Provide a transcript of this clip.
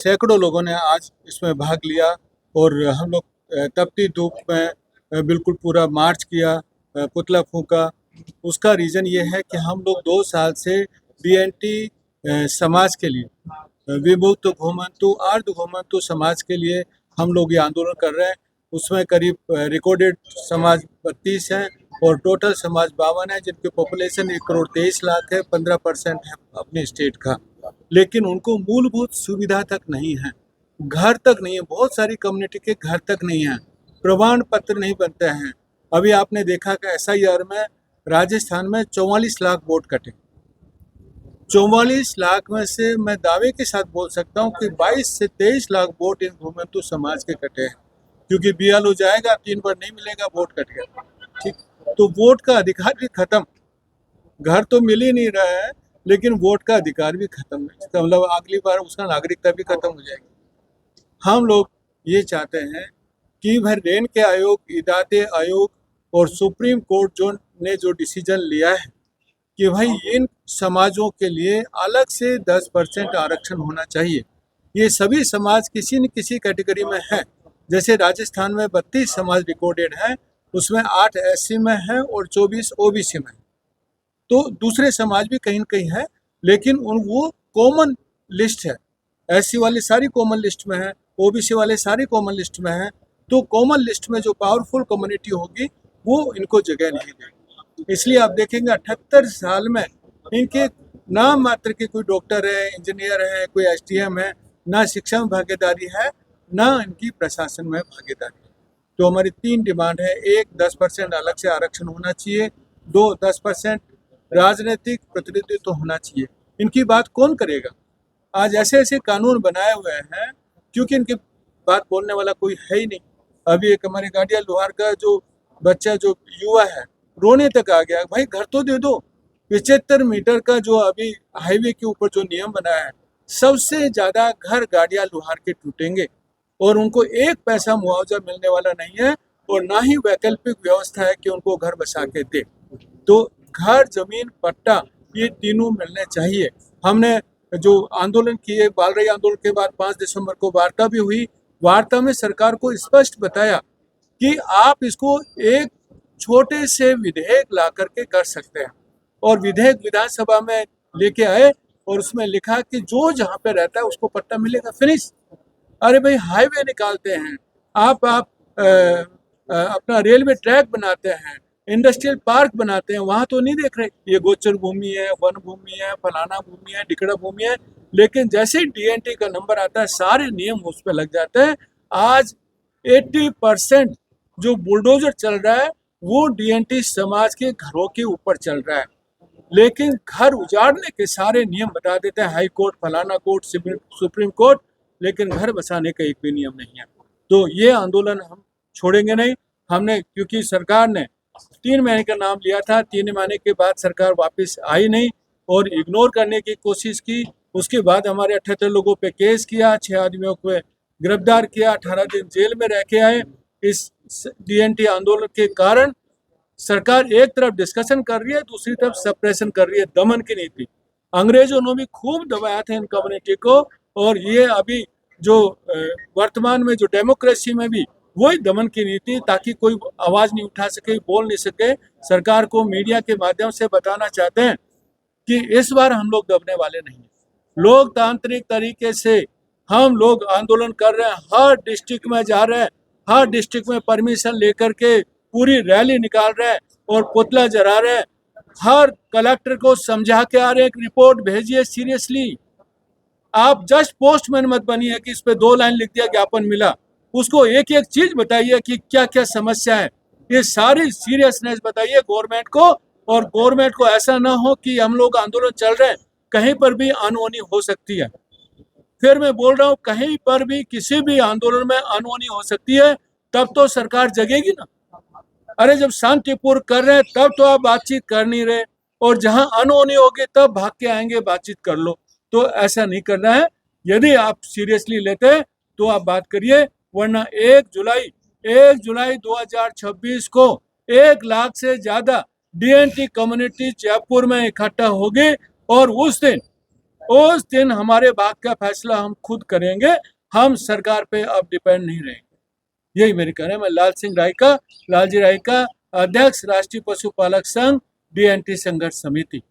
सैकड़ों लोगों ने आज इसमें भाग लिया और हम लोग तपती धूप में बिल्कुल पूरा मार्च किया, पुतला फूंका। उसका रीज़न ये है कि हम लोग 2 साल से बीएनटी समाज के लिए, विमुक्त घुमंतु आर्ध घुमंतु समाज के लिए हम लोग ये आंदोलन कर रहे हैं। उसमें करीब रिकॉर्डेड समाज 32 हैं और टोटल समाज 52 है, जिनकी पॉपुलेशन 1 करोड़ 23 लाख है, 15% है अपने स्टेट का। लेकिन उनको मूलभूत सुविधा तक नहीं है, घर तक नहीं है, बहुत सारी कम्युनिटी के घर तक नहीं है, प्रमाण पत्र नहीं बनते हैं। अभी आपने देखा कि SIR में राजस्थान में 44 लाख वोट कटे। 44 लाख में से मैं दावे के साथ बोल सकता हूँ कि 22 से 23 लाख वोट इन घुमंतु समाज के कटे हैं, क्योंकि BLO जाएगा 3 बार नहीं मिलेगा, वोट कट गया। ठीक, तो वोट का अधिकार भी खत्म। घर तो मिल ही नहीं रहा है, लेकिन वोट का अधिकार भी खत्म है। इसका मतलब अगली बार उसका नागरिकता भी खत्म हो जाएगी। हम लोग ये चाहते हैं कि भाई रेन के आयोग, इदाते आयोग और सुप्रीम कोर्ट जो डिसीजन लिया है कि भाई इन समाजों के लिए अलग से 10% आरक्षण होना चाहिए। ये सभी समाज किसी न किसी कैटेगरी में है। जैसे राजस्थान में 32 समाज रिकॉर्डेड हैं, उसमें 8 SC में है और 24 OBC में है। तो दूसरे समाज भी कहीं न कहीं है, लेकिन वो कॉमन लिस्ट है। SC वाले सारी कॉमन लिस्ट में है, OBC वाले सारी कॉमन लिस्ट में है। तो कॉमन लिस्ट में जो पावरफुल कम्युनिटी होगी वो इनको जगह नहीं देगी। इसलिए आप देखेंगे 78 साल में इनके नाम मात्र के कोई डॉक्टर है, इंजीनियर है, कोई SDM है, ना शिक्षा में भागीदारी है, ना इनकी प्रशासन में भागीदारी है। तो हमारी 3 डिमांड है। 1, 10% अलग से आरक्षण होना चाहिए। 2, 10% राजनीतिक प्रतिनिधित्व होना चाहिए। इनकी बात कौन करेगा? आज ऐसे ऐसे कानून बनाए हुए हैं क्योंकि इनकी बात बोलने वाला कोई है ही नहीं। अभी एक हमारे गाड़िया लोहार का जो बच्चा, जो युवा है, रोने तक आ गया, भाई घर तो दे दो। 75 मीटर का जो अभी हाईवे के ऊपर जो नियम बनाया है, सबसे ज्यादा घर गाड़िया लोहार के टूटेंगे और उनको 1 पैसा मुआवजा मिलने वाला नहीं है और ना ही वैकल्पिक व्यवस्था है कि उनको घर बसा के दे। तो घर, जमीन, पट्टा, ये तीनों मिलने चाहिए। हमने जो आंदोलन किए, बाल रही आंदोलन के बाद 5 दिसंबर को वार्ता भी हुई। वार्ता में सरकार को स्पष्ट बताया कि आप इसको एक छोटे से विधेयक ला करके कर सकते हैं, और विधेयक विधानसभा में लेके आए और उसमें लिखा कि जो जहाँ पे रहता है उसको पट्टा मिलेगा, फिनिश। अरे भाई, हाईवे निकालते हैं आप अपना रेलवे ट्रैक बनाते हैं, इंडस्ट्रियल पार्क बनाते हैं, वहां तो नहीं देख रहे ये गोचर भूमि है, वन भूमि है, फलाना भूमि है, टिकड़ा भूमि है। लेकिन जैसे ही DNT का नंबर आता है, सारे नियम उस पर लग जाते हैं। आज 80% जो बुलडोजर चल रहा है वो DNT समाज के घरों के ऊपर चल रहा है। लेकिन घर उजाड़ने के सारे नियम बता देते हैं हाई कोर्ट, फलाना कोर्ट, सुप्रीम कोर्ट, लेकिन घर बसाने का एक भी नियम नहीं है। तो ये आंदोलन हम छोड़ेंगे नहीं। हमने, क्योंकि सरकार ने 3 महीने का नाम लिया था, 3 महीने के बाद सरकार वापस आई नहीं और इग्नोर करने की कोशिश की। उसके बाद हमारे 78 लोगों पे केस किया, 6 आदमियों को गिरफ्तार किया, 18 दिन जेल में रह के आए। इस DNT आंदोलन के कारण सरकार एक तरफ डिस्कशन कर रही है, दूसरी तरफ सप्रेशन कर रही है, दमन की नीति। अंग्रेजों ने भी खूब दबाया था इन कम्युनिटी को, और ये अभी जो वर्तमान में जो डेमोक्रेसी में भी वही दमन की नीति, ताकि कोई आवाज नहीं उठा सके, बोल नहीं सके। सरकार को मीडिया के माध्यम से बताना चाहते हैं कि इस बार हम लोग दबने वाले नहीं हैं। लोकतांत्रिक तरीके से हम लोग आंदोलन कर रहे हैं, हर डिस्ट्रिक्ट में जा रहे हैं, हर डिस्ट्रिक्ट में परमिशन लेकर के पूरी रैली निकाल रहे हैं और पुतला जला रहे हैं। हर कलेक्टर को समझा के आ रहे हैं, रिपोर्ट भेजिए सीरियसली। आप जस्ट पोस्टमैन मत बनिए कि इस पे 2 लाइन लिख दिया, ज्ञापन मिला। उसको एक एक चीज बताइए कि क्या क्या समस्या है। ये सारी सीरियसनेस बताइए गवर्नमेंट को, और गवर्नमेंट को ऐसा ना हो कि हम लोग आंदोलन चल रहे हैं, कहीं पर भी अनहोनी हो सकती है। फिर मैं बोल रहा हूँ, कहीं पर भी किसी भी आंदोलन में अनहोनी हो सकती है, तब तो सरकार जगेगी ना। अरे जब शांतिपूर्ण कर रहे हैं तब तो आप बातचीत कर नहीं रहे, और जहां अनहोनी होगी तब भाग के आएंगे बातचीत कर लो। तो ऐसा नहीं करना है। यदि आप सीरियसली लेते हैं तो आप बात करिए, वरना 1 जुलाई 2026 को 1 लाख से ज्यादा DNT कम्युनिटी जयपुर में इकट्ठा होगी, और उस दिन उस दिन हमारे भाग का फैसला हम खुद करेंगे, हम सरकार पे अब डिपेंड नहीं रहेंगे। यही मेरे कहना है। मैं लालजी रायका, अध्यक्ष राष्ट्रीय पशुपालक संघ DNT संघर्ष समिति।